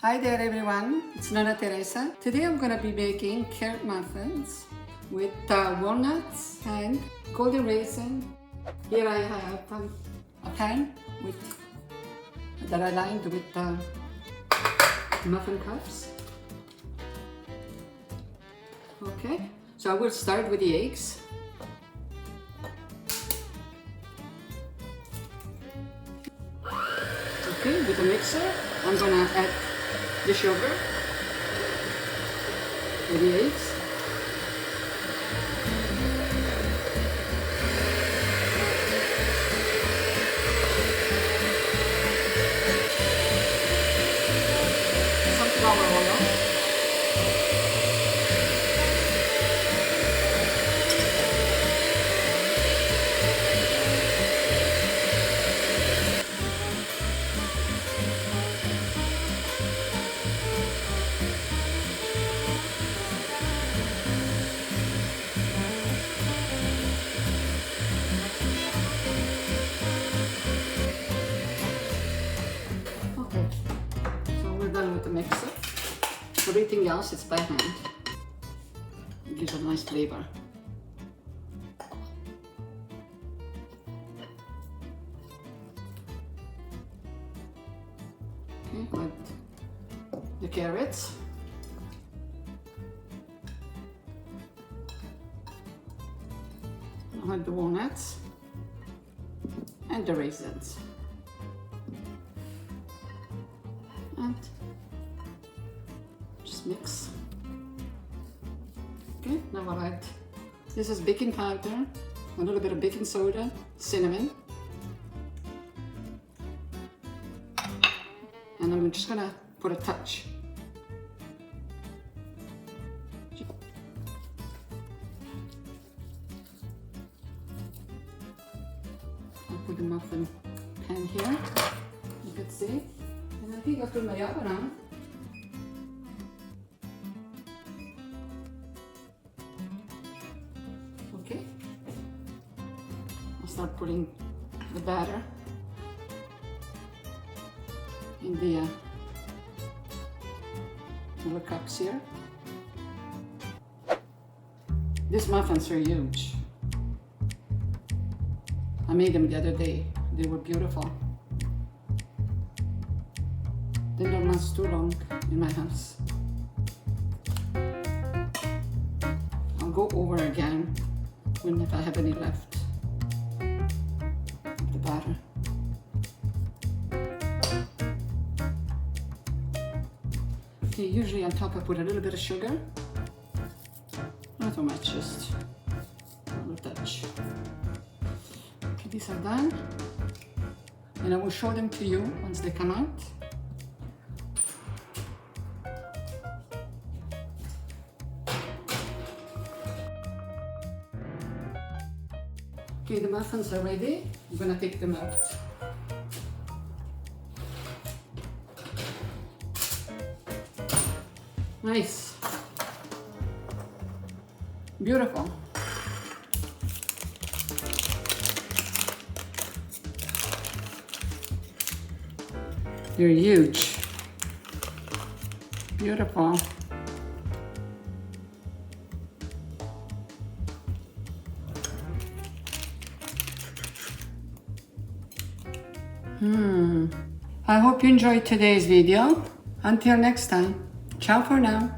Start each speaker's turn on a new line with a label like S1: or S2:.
S1: Hi there everyone, it's Nonna Teresa. Today I'm going to be making carrot muffins with walnuts and golden raisin. Here I have a pan that I lined with muffin cups. Okay, so I will start with the eggs. Okay, with the mixer, I'm going to add the sugar with the eggs. Some flour oil. With the mixer. Everything else is by hand. It gives a nice flavor. Okay, add the carrots. Add the walnuts and the raisins. And just mix. Okay, now I'll add, this is baking powder, a little bit of baking soda, cinnamon. And I'm just gonna put a touch. I'll put the muffin pan here, you can see. And I think I'll put my oven on. Okay. I'll start putting the batter in the little cups here. These muffins are huge. I made them the other day. They were beautiful. They don't last too long in my house. I'll go over again if I have any left of the batter. Okay, usually on top I put a little bit of sugar. Not too much, just a little touch. Okay, these are done. And I will show them to you once they come out. Okay, the muffins are ready. I'm gonna take them out. Nice. Beautiful. They're huge. Beautiful. I hope you enjoyed today's video. Until next time, ciao for now.